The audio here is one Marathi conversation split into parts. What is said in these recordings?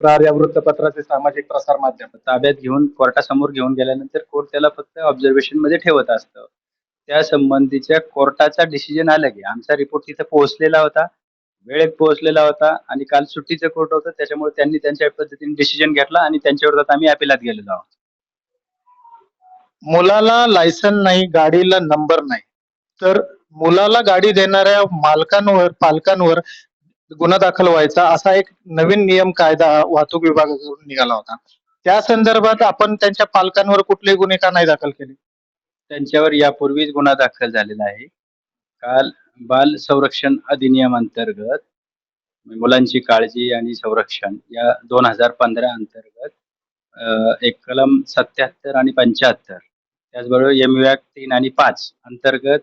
प्रहार या वृत्तपत्राचे सामाजिक प्रसार माध्यम ताब्यात घेऊन कोर्टासमोर घेऊन गेल्यानंतर कोर्ट त्याला फक्त ऑब्झर्वेशन मध्ये ठेवत असतं. त्या संबंधीच्या कोर्टाचा डिसिजन आला की आमचा रिपोर्ट तिथे पोहोचलेला होता, वेळेत पोहोचलेला होता आणि काल सुट्टीचं कोर्ट होतं त्याच्यामुळे त्यांनी त्यांच्या पद्धतीने डिसिजन घेतला आणि त्यांच्या विरोधात आम्ही अपिलात गेलेलो आहोत. मुलाला लायसन नाही, गाडीला नंबर नाही, तर मुलाला गाडी देणाऱ्या पालकांवर गुन्हा दाखल व्हायचा असा एक नवीन नियम कायदा वाहतूक विभागाकडून निघाला होता. त्या संदर्भात आपण त्यांच्या पालकांवर कुठलेही गुन्हे का नाही दाखल केले? त्यांच्यावर यापूर्वीच गुन्हा दाखल झालेला आहे. काल बाल संरक्षण अधिनियम अंतर्गत मुलांची काळजी आणि संरक्षण या 2015 अंतर्गत एक कलम 77 आणि 75 त्याचबरोबर एमव्याक 3 आणि 5 अंतर्गत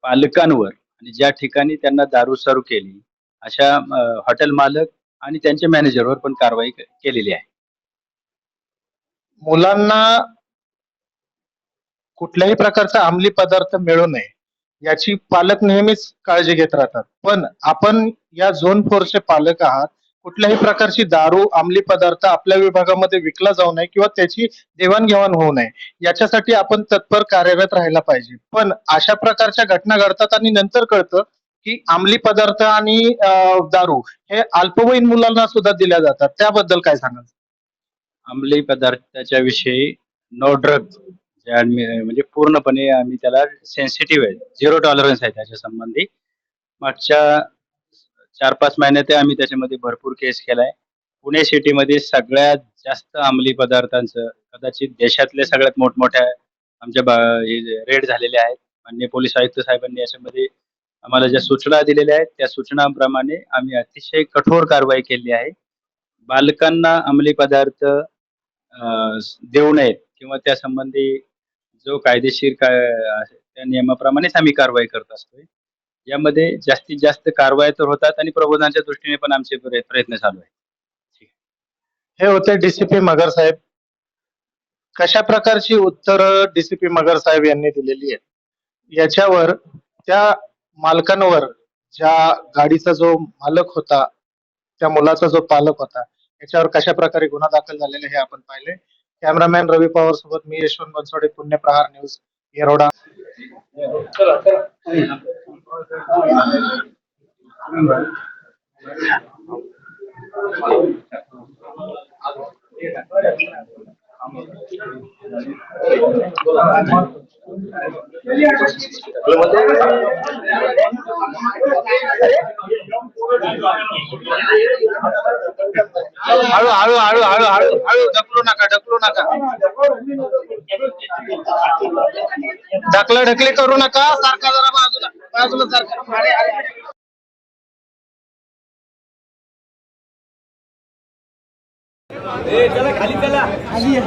पालकांवर आणि ज्या ठिकाणी त्यांना दारू सर्व्ह केली अशा हॉटेल मालक आणि त्यांच्या मॅनेजरवर पण कारवाई केलेली आहे. मुलांना कुठल्याही प्रकारचा अंमली पदार्थ मिळू नये याची पालक नेहमीच काळजी घेत राहतात. पण आपण या झोन 4 चे पालक आहात. कुठल्याही प्रकारची दारू, अंमली पदार्थ आपल्या विभागामध्ये विकला जाऊ नये किंवा त्याची देवाणघेवाण होऊ नये याच्यासाठी आपण तत्पर कार्यरत राहायला पाहिजे. पण अशा प्रकारच्या घटना घडतात आणि नंतर कळतं की अंमली पदार्थ आणि दारू हे अल्पवयीन मुलांना सुद्धा दिल्या जातात. त्याबद्दल काय सांगाल? अंमली पदार्थाच्या विषयी नो ड्रग म्हणजे पूर्णपणे आम्ही त्याला सेन्सिटिव्ह आहे, झिरो टॉलरन्स आहे त्याच्या संबंधी. मागच्या 4-5 महिन्यात आम्ही त्याच्यामध्ये भरपूर केस केलाय. पुणे सिटीमध्ये सगळ्यात जास्त अंमली पदार्थांचं कदाचित देशातल्या सगळ्यात मोठमोठ्या आमच्या रेड झालेले आहेत. माननीय पोलीस आयुक्त साहेबांनी याच्यामध्ये आम्हाला ज्या सूचना दिलेल्या आहेत त्या सूचनांप्रमाणे आम्ही अतिशय कठोर कारवाई केली आहे. बालकांना अंमली पदार्थ देऊ नयेत किंवा त्या संबंधी जो कायदेशीर त्या नियमाप्रमाणेच आम्ही कारवाई करत असतोय. यामध्ये जास्तीत जास्त कारवाई तर होतात आणि प्रबोधनाच्या दृष्टीने पण आमचे प्रयत्न चालू आहेत. हे होते डीसीपी मगर साहेब. कशा प्रकारची उत्तर डीसीपी मगर साहेब यांनी दिलेली आहेत याच्यावर त्या मालकांवर, ज्या गाडीचा जो मालक होता, त्या मुलाचा जो पालक होता, याच्यावर कशा प्रकारे गुन्हा दाखल झालेला हे आपण पाहिले. कॅमेरामॅन रवी पवार सोबत मी यशवंत बनसोडे, पुणे प्रहार न्यूज, येरोडा. हळू हळू हळू हळू हळू हळू ढकलू नका, ढकलू नका, ढकली करू नका. सारखा जरा बाजूला बाजूला सारखा. चला खाली, चला खाली.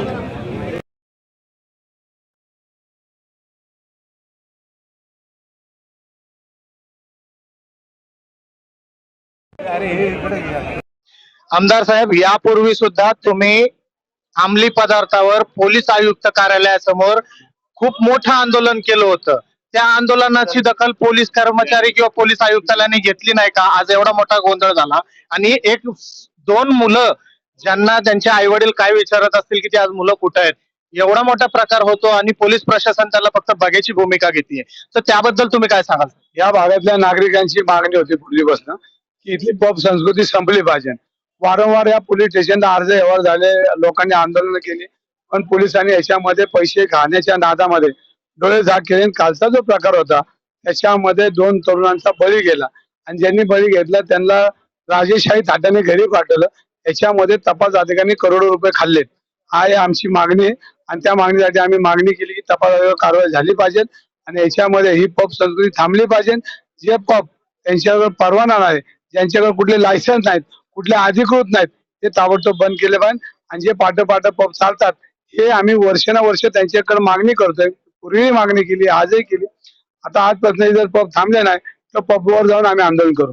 आमदार साहेब, यापूर्वी सुद्धा तुम्ही अंमली पदार्थावर पोलीस आयुक्त कार्यालयासमोर खूप मोठं आंदोलन केलं होतं. त्या आंदोलनाची दखल पोलीस कर्मचारी किंवा पोलीस आयुक्तालयाने घेतली नाही का? आज एवढा मोठा गोंधळ झाला आणि 1-2 मुलं ज्यांना त्यांचे आई वडील काय विचारत असतील की ते आज मुलं कुठे आहेत, एवढा मोठा प्रकार होतो आणि पोलीस प्रशासन त्याला फक्त बघायची भूमिका घेते. तर त्याबद्दल तुम्ही काय सांगाल? या भागातल्या नागरिकांची मागणी होती पूर्वीपासून की इथली पब संस्कृती संपली पाहिजे. वारंवार या पोलीस स्टेशनला अर्ज व्यवहार झाले, लोकांनी आंदोलन केली, पण पोलिसांनी याच्यामध्ये पैसे खाण्याच्या नादामध्ये डोळे झाक केले. कालचा जो प्रकार होता त्याच्यामध्ये 2 तरुणांचा बळी गेला आणि ज्यांनी बळी घेतला त्यांना राजेशाही थाटाने घरी पाठवलं. याच्यामध्ये तपास अधिकाऱ्यांनी करोडो रुपये खाल्लेत. आहे आमची मागणी आणि त्या मागणीसाठी आम्ही मागणी केली की तपास कारवाई झाली पाहिजे आणि याच्यामध्ये ही पब संस्कृती थांबली पाहिजे. जे पब त्यांच्यावर परवाना नाही, ज्यांच्याकडे कुठले लायसन्स नाहीत, कुठले अधिकृत नाहीत, ते ताबडतोब बंद केले पाहिजे. आणि जे पाठ पब चालतात हे आम्ही वर्षानुवर्ष त्यांच्याकडे मागणी करतोय. पूर्वी मागणी केली, आजही केली. आता आजपासून जर पब थांबले नाही तर पबवर जाऊन आम्ही आंदोलन करू.